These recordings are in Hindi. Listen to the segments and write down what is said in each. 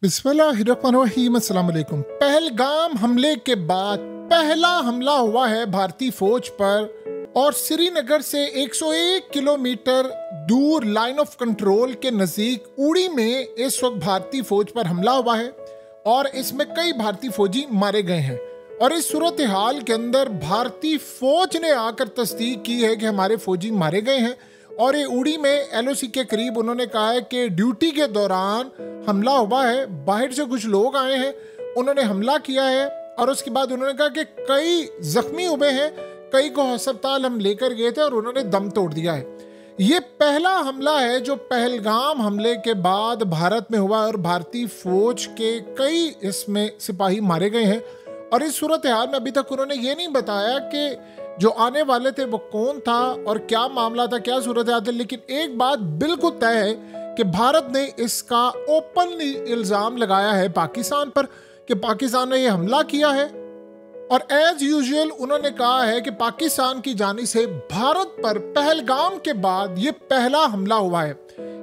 बिस्मिल्लाहिर्रहमानिर्रहीम, अस्सलाम वालेकुम। पहलगाम हमले के बाद पहला हमला हुआ है भारतीय फौज पर और श्रीनगर से 101 किलोमीटर दूर लाइन ऑफ कंट्रोल के नज़दीक उड़ी में इस वक्त भारतीय फौज पर हमला हुआ है और इसमें कई भारतीय फौजी मारे गए हैं। और इस सूरत हाल के अंदर भारतीय फौज ने आकर तस्दीक की है कि हमारे फौजी मारे गए हैं। और ये उड़ी में एलओसी के करीब उन्होंने कहा है कि ड्यूटी के दौरान हमला हुआ है, बाहर से कुछ लोग आए हैं, उन्होंने हमला किया है और उसके बाद उन्होंने कहा कि कई जख्मी हुए हैं, कई को अस्पताल हम लेकर गए थे और उन्होंने दम तोड़ दिया है। ये पहला हमला है जो पहलगाम हमले के बाद भारत में हुआ और भारतीय फौज के कई इसमें सिपाही मारे गए हैं। और इस सूरत हाल में अभी तक उन्होंने ये नहीं बताया कि जो आने वाले थे वो कौन था और क्या मामला था, क्या सूरत हाल थी। लेकिन एक बात बिल्कुल तय है कि भारत ने इसका ओपनली इल्ज़ाम लगाया है पाकिस्तान पर कि पाकिस्तान ने ये हमला किया है। और एज यूजुअल उन्होंने कहा है कि पाकिस्तान की जानिब से भारत पर पहलगाम के बाद ये पहला हमला हुआ है।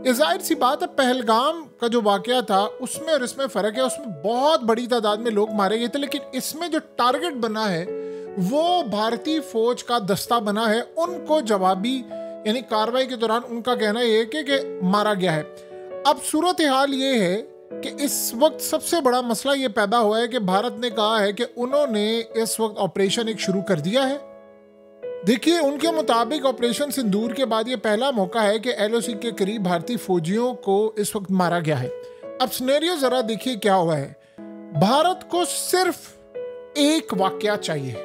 जाहिर सी बात है, पहलगाम का जो वाकया था उसमें और इसमें फ़र्क है। उसमें बहुत बड़ी तादाद में लोग मारे गए थे, लेकिन इसमें जो टारगेट बना है वो भारतीय फौज का दस्ता बना है। उनको जवाबी यानी कार्रवाई के दौरान उनका कहना ये है कि मारा गया है। अब सूरत हाल ये है कि इस वक्त सबसे बड़ा मसला ये पैदा हुआ है कि भारत ने कहा है कि उन्होंने इस वक्त ऑपरेशन एक शुरू कर दिया है। देखिए, उनके मुताबिक ऑपरेशन सिंदूर के बाद ये पहला मौका है कि एलओसी के करीब भारतीय फौजियों को इस वक्त मारा गया है। अब सिनेरियो जरा देखिए क्या हुआ है। भारत को सिर्फ एक वाकया चाहिए,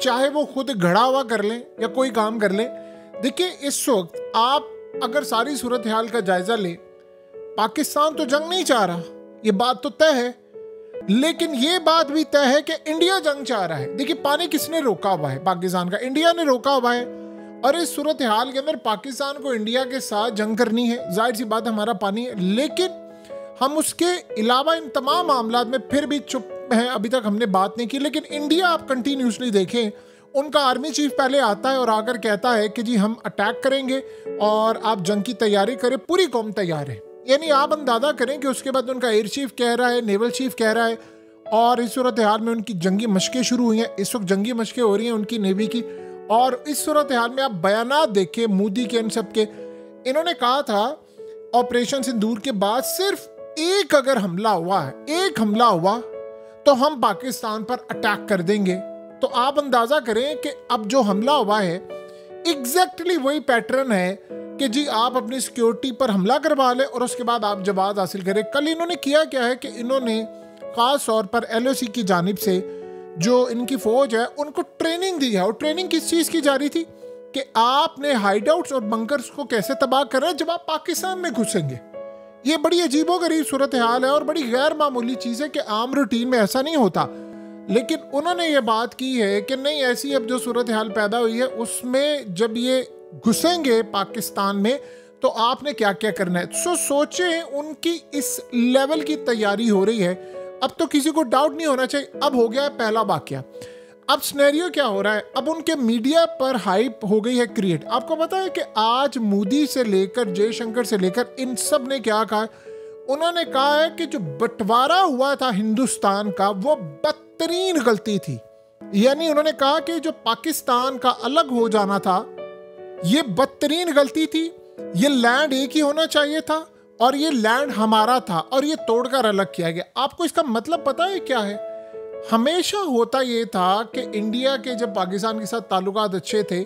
चाहे वो खुद घड़ा हुआ कर लें या कोई काम कर लें। देखिए, इस वक्त आप अगर सारी सूरत हाल का जायजा लें, पाकिस्तान तो जंग नहीं चाह रहा, ये बात तो तय है। लेकिन ये बात भी तय है कि इंडिया जंग चाह रहा है। देखिए, पानी किसने रोका हुआ है? पाकिस्तान का, इंडिया ने रोका हुआ है। और इस सूरत हाल के अंदर पाकिस्तान को इंडिया के साथ जंग करनी है, जाहिर सी बात हमारा पानी है। लेकिन हम उसके अलावा इन तमाम मामलों में फिर भी चुप हैं, अभी तक हमने बात नहीं की। लेकिन इंडिया आप कंटिन्यूसली देखें, उनका आर्मी चीफ पहले आता है और आकर कहता है कि जी हम अटैक करेंगे और आप जंग की तैयारी करें, पूरी कौम तैयार है। यानी आप अंदाजा करें कि उसके बाद उनका एयर चीफ कह रहा है, नेवल चीफ कह रहा है। और इस सूरत हाल में उनकी जंगी मशकें शुरू हुई हैं। इस वक्त जंगी मशकें हो रही हैं उनकी नेवी की। और इस सूरत हाल में आप बयानात देखें मोदी के, इन सब के, इन्होंने कहा था ऑपरेशन सिंदूर के बाद सिर्फ एक अगर हमला हुआ है, एक हमला हुआ तो हम पाकिस्तान पर अटैक कर देंगे। तो आप अंदाजा करें कि अब जो हमला हुआ है एग्जैक्टली वही पैटर्न है कि जी आप अपनी सिक्योरिटी पर हमला करवा लें और उसके बाद आप जवाब हासिल करें। कल इन्होंने किया क्या है कि इन्होंने खास तौर पर एलओसी की जानिब से जो इनकी फौज है उनको ट्रेनिंग दी है। और ट्रेनिंग किस चीज़ की जा रही थी कि आपने हाइडआउट्स और बंकर्स को कैसे तबाह कर रहे हैं जब आप पाकिस्तान में घुसेंगे। ये बड़ी अजीबोगरीब सूरत हाल है और बड़ी गैर मामूली चीज़ है कि आम रूटीन में ऐसा नहीं होता। लेकिन उन्होंने ये बात की है कि नहीं, ऐसी अब जो सूरत हाल पैदा हुई है उसमें जब ये घुसेंगे पाकिस्तान में तो आपने क्या क्या करना है। सोचें, उनकी इस लेवल की तैयारी हो रही है। अब तो किसी को डाउट नहीं होना चाहिए, अब हो गया है पहला वाकया। अब सिनेरियो क्या हो रहा है, अब उनके मीडिया पर हाइप हो गई है क्रिएट। आपको पता है कि आज मोदी से लेकर जयशंकर से लेकर इन सब ने क्या कहा? उन्होंने कहा है कि जो बंटवारा हुआ था हिंदुस्तान का वो बदतरीन गलती थी। यानी उन्होंने कहा कि जो पाकिस्तान का अलग हो जाना था ये बदतरीन गलती थी। ये लैंड एक ही होना चाहिए था और ये लैंड हमारा था और ये तोड़कर अलग किया गया। आपको इसका मतलब पता है क्या है? हमेशा होता ये था कि इंडिया के जब पाकिस्तान के साथ ताल्लुकात अच्छे थे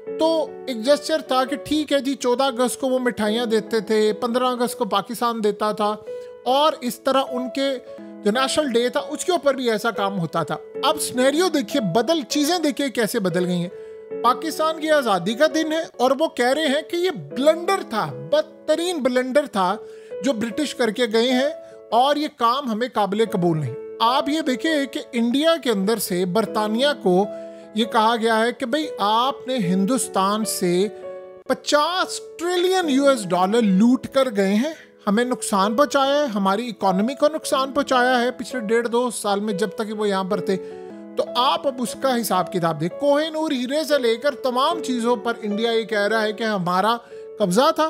तो एक जेस्चर था कि ठीक है जी, 14 अगस्त को वो मिठाइयाँ देते थे, 15 अगस्त को पाकिस्तान देता था और इस तरह उनके जो नेशनल डे था उसके ऊपर भी ऐसा काम होता था। अब सिनेरियो देखिए, चीज़ें देखिए कैसे बदल गई हैं। पाकिस्तान की आज़ादी का दिन है और वो कह रहे हैं कि ये ब्लंडर था, बदतरीन ब्लंडर था जो ब्रिटिश करके गए हैं और ये काम हमें काबिल कबूल नहीं। आप ये देखिए कि इंडिया के अंदर से बरतानिया को ये कहा गया है कि भाई आपने हिंदुस्तान से 50 ट्रिलियन यूएस डॉलर लूट कर गए हैं, हमें नुकसान पहुंचाया है, हमारी इकोनॉमी को नुकसान पहुंचाया है पिछले 1.5-2 साल में जब तक वो यहाँ पर थे। तो आप अब उसका हिसाब किताब दें। कोहिनूर हीरे से लेकर तमाम चीज़ों पर इंडिया ये कह रहा है कि हमारा कब्जा था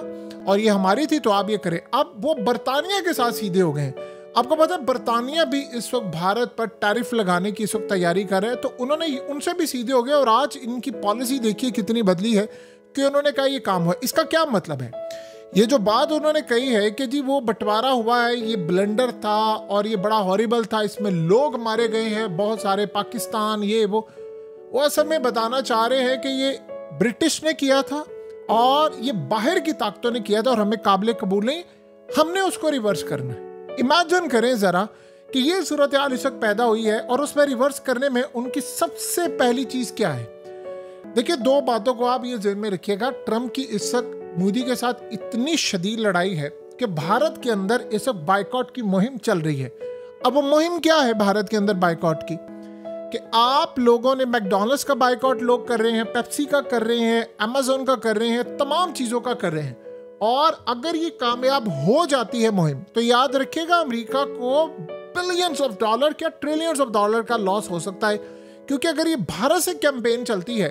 और ये हमारी थी तो आप ये करें। अब वो बरतानिया के साथ सीधे हो गए हैं। आपको पता है बरतानिया भी इस वक्त भारत पर टैरिफ लगाने की इस वक्त तैयारी कर रहे हैं, तो उन्होंने उनसे भी सीधे हो गए और आज इनकी पॉलिसी देखिए कितनी बदली है कि उन्होंने कहा ये काम हुआ। इसका क्या मतलब है? ये जो बात उन्होंने कही है कि जी वो बंटवारा हुआ है, ये ब्लंडर था और ये बड़ा हॉरिबल था, इसमें लोग मारे गए हैं बहुत सारे, पाकिस्तान ये वो असल में बताना चाह रहे हैं कि ये ब्रिटिश ने किया था और ये बाहर की ताकतों ने किया था और हमें काबिल कबूल नहीं, हमने उसको रिवर्स करना है। इमेजिन करें जरा कि ये सूरत हाल इस वक्त पैदा हुई है और उसमें रिवर्स करने में उनकी सबसे पहली चीज क्या है? देखिए, दो बातों को आप ये ध्यान में रखिएगा। ट्रंप की इस वक्त मोदी के साथ इतनी शदीद लड़ाई है कि भारत के अंदर इस वक्त बाइकआउट की मुहिम चल रही है। अब वो मुहिम क्या है भारत के अंदर बाइकआउट की? कि आप लोगों ने मैकडॉनल्ड्स का बाइकआउट लोग कर रहे हैं, पेप्सी का कर रहे हैं, अमेज़न का कर रहे हैं, तमाम चीज़ों का कर रहे हैं। और अगर ये कामयाब हो जाती है मुहिम, तो याद रखिएगा अमेरिका को बिलियंस ऑफ डॉलर क्या ट्रिलियंस ऑफ डॉलर का लॉस हो सकता है, क्योंकि अगर ये भारत से कैंपेन चलती है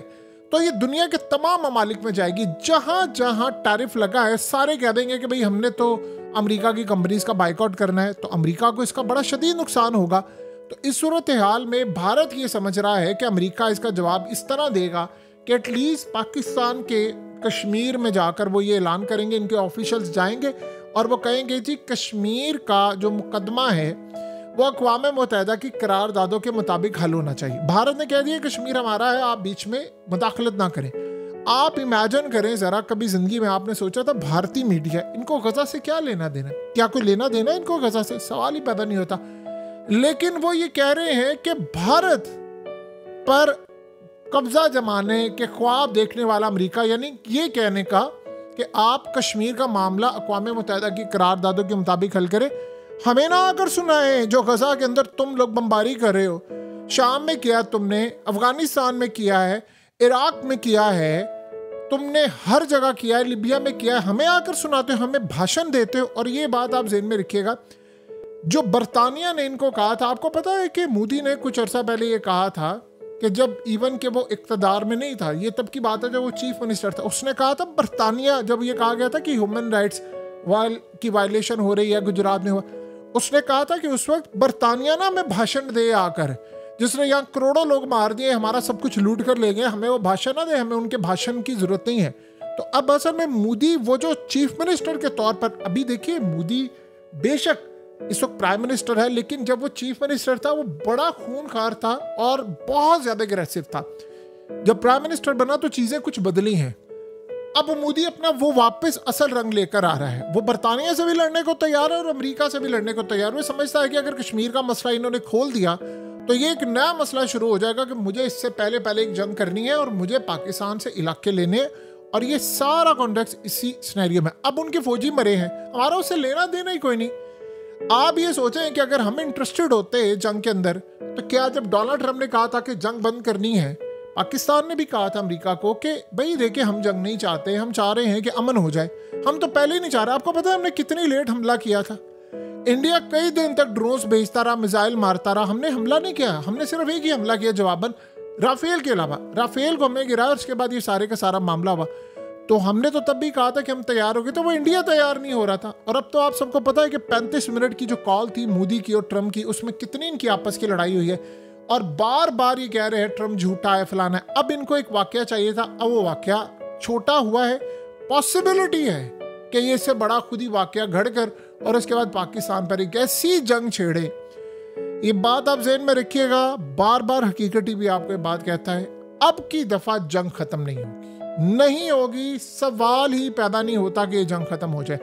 तो ये दुनिया के तमाम ममालिक में जाएगी। जहां जहां टैरिफ लगा है सारे कह देंगे कि भाई हमने तो अमेरिका की कंपनीज का बाइकआउट करना है, तो अमेरिका को इसका बड़ा शदीद नुकसान होगा। तो इस सूरत हाल में भारत ये समझ रहा है कि अमेरिका इसका जवाब इस तरह देगा कि एटलीस्ट पाकिस्तान के कश्मीर में जाकर वो ये ऐलान करेंगे, इनके ऑफिशियल्स जाएंगे और वो कहेंगे जी कश्मीर का जो मुकदमा है वो अक़वाम मुत्तहिदा की करारदादों के मुताबिक हल होना चाहिए। भारत ने कह दिया कश्मीर हमारा है, आप बीच में मुदाखलत ना करें। आप इमेजिन करें जरा, कभी जिंदगी में आपने सोचा था भारतीय मीडिया, इनको गजा से क्या लेना देना? क्या कोई लेना देना इनको गजा से? सवाल ही पैदा नहीं होता। लेकिन वो ये कह रहे हैं कि भारत पर कब्जा जमाने के ख्वाब देखने वाला अमेरिका, यानी ये कहने का कि आप कश्मीर का मामला अक़वाम मुत्तहिदा की करारदादों के मुताबिक हल करें, हमें ना आकर सुनाए जो गजा के अंदर तुम लोग बमबारी कर रहे हो। शाम में किया तुमने, अफगानिस्तान में किया है, इराक में किया है, तुमने हर जगह किया है, लिबिया में किया है, हमें आकर सुनाते हो, हमें भाषण देते हो। और ये बात आप ज़हन में रखिएगा, जो बरतानिया ने इनको कहा था, आपको पता है कि मोदी ने कुछ अर्सा पहले ये कहा था कि जब इवन के वो इक़्तिदार में नहीं था, ये तब की बात है जब वो चीफ मिनिस्टर था, उसने कहा था बरतानिया, जब ये कहा गया था कि ह्यूमन राइट्स की वायलेशन हो रही है गुजरात में हुआ, उसने कहा था कि उस वक्त बरतानिया ना हमें भाषण दे आकर, जिसने यहाँ करोड़ों लोग मार दिए, हमारा सब कुछ लूट कर ले गए, हमें वो भाषण ना दे, हमें उनके भाषण की जरूरत नहीं है। तो अब असल में मोदी वो जो चीफ मिनिस्टर के तौर पर, अभी देखिए मोदी बेशक इस वक्त प्राइम मिनिस्टर है, लेकिन जब वो चीफ मिनिस्टर था वो बड़ा खूनखार था और बहुत ज्यादा अग्रेसिव था। जब प्राइम मिनिस्टर बना तो चीजें कुछ बदली हैं। अब मोदी अपना वो वापस असल रंग लेकर आ रहा है। वो बरतानिया से भी लड़ने को तैयार है और अमेरिका से भी लड़ने को तैयार है। वो समझता है कि अगर कश्मीर का मसला इन्होंने खोल दिया तो ये एक नया मसला शुरू हो जाएगा कि मुझे इससे पहले एक जंग करनी है और मुझे पाकिस्तान से इलाके लेने हैं। और ये सारा कॉन्टेक्स्ट इसी सिनेरियो में। अब उनके फौजी मरे हैं, हमारा उससे लेना देना ही कोई नहीं। आप ये सोचें कि अगर हम इंटरेस्टेड होते जंग के अंदर, तो क्या जब डोनाल्ड ट्रंप ने कहा था कि जंग बंद करनी है, पाकिस्तान ने भी कहा था अमेरिका को कि भाई देखिए हम जंग नहीं चाहते, हम चाह रहे हैं कि अमन हो जाए, हम तो पहले ही नहीं चाह रहे। आपको पता है हमने कितनी लेट हमला किया था? इंडिया कई दिन तक ड्रोन्स भेजता रहा, मिसाइल मारता रहा, हमने हमला नहीं किया। हमने सिर्फ एक ही हमला किया जवाबन, राफेल के अलावा। राफेल को हमने गिराया, उसके बाद ये सारे का सारा मामला हुआ। तो हमने तो तब भी कहा था कि हम तैयार हो गए, तो वो इंडिया तैयार नहीं हो रहा था। और अब तो आप सबको पता है कि 35 मिनट की जो कॉल थी मोदी की और ट्रंप की, उसमें कितनी इनकी आपस की लड़ाई हुई है। और बार बार ये कह रहे हैं ट्रंप झूठा है, फलाना है। अब इनको एक वाकया चाहिए था, अब वो वाकया छोटा हुआ है। पॉसिबिलिटी है कि ये इससे बड़ा खुद ही वाकया घड़कर और उसके बाद पाकिस्तान पर एक ऐसी जंग छेड़े। ये बात आप ज़हन में रखिएगा। बार बार हकीकत भी आपको ये बात कहता है, अब की दफा जंग खत्म नहीं होगी। सवाल ही पैदा नहीं होता कि ये जंग खत्म हो जाए।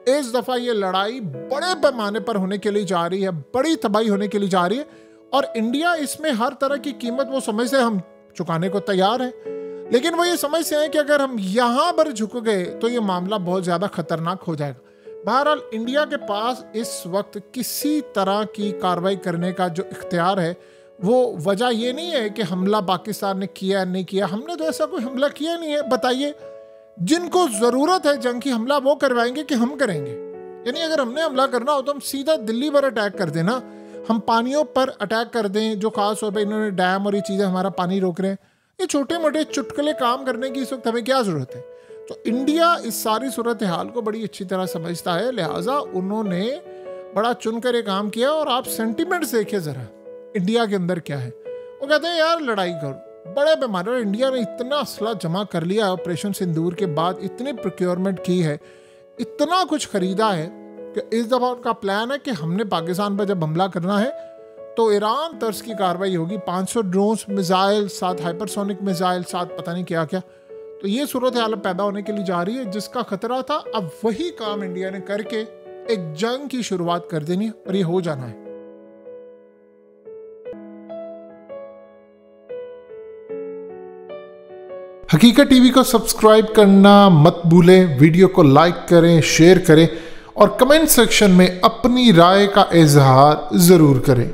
इस दफा ये लड़ाई बड़े पैमाने पर होने के लिए जा रही है, बड़ी तबाही होने के लिए जा रही है। और इंडिया इसमें हर तरह की कीमत वो समझते हैं हम चुकाने को तैयार है, लेकिन वो ये समझते हैं कि अगर हम यहाँ पर झुक गए तो ये मामला बहुत ज़्यादा खतरनाक हो जाएगा। बहरहाल इंडिया के पास इस वक्त किसी तरह की कार्रवाई करने का जो इख्तियार है, वो वजह ये नहीं है कि हमला पाकिस्तान ने किया नहीं किया। हमने तो ऐसा कोई हमला किया नहीं है। बताइए, जिनको ज़रूरत है जंग की, हमला वो करवाएंगे कि हम करेंगे? यानी अगर हमने हमला करना हो तो हम सीधा दिल्ली पर अटैक कर देना, हम पानियों पर अटैक कर दें, जो खास तौर पर इन्होंने डैम और ये चीज़ें हमारा पानी रोक रहे हैं। ये छोटे मोटे चुटकुले काम करने की इस वक्त हमें क्या ज़रूरत है? तो इंडिया इस सारी सूरत हाल को बड़ी अच्छी तरह समझता है, लिहाजा उन्होंने बड़ा चुनकर ये काम किया और आप सेंटिमेंट्स देखिए ज़रा इंडिया के अंदर क्या है। वो कहते हैं यार लड़ाई करो, बड़े पैमाने पर इंडिया ने इतना असला जमा कर लिया ऑपरेशन सिंदूर के बाद, इतनी प्रोक्योरमेंट की है, इतना कुछ खरीदा है कि इस दफ़ा उनका प्लान है कि हमने पाकिस्तान पर जब हमला करना है तो ईरान तर्ज की कार्रवाई होगी। 500 ड्रोन्स, मिसाइल, 7 हाइपरसोनिक मिसाइल, 7 पता नहीं क्या क्या। तो ये सूरत हाल पैदा होने के लिए जा रही है जिसका खतरा था। अब वही काम इंडिया ने करके एक जंग की शुरुआत कर देनी है और ये हो जाना है। हकीकत टीवी को सब्सक्राइब करना मत भूलें, वीडियो को लाइक करें, शेयर करें और कमेंट सेक्शन में अपनी राय का इजहार जरूर करें।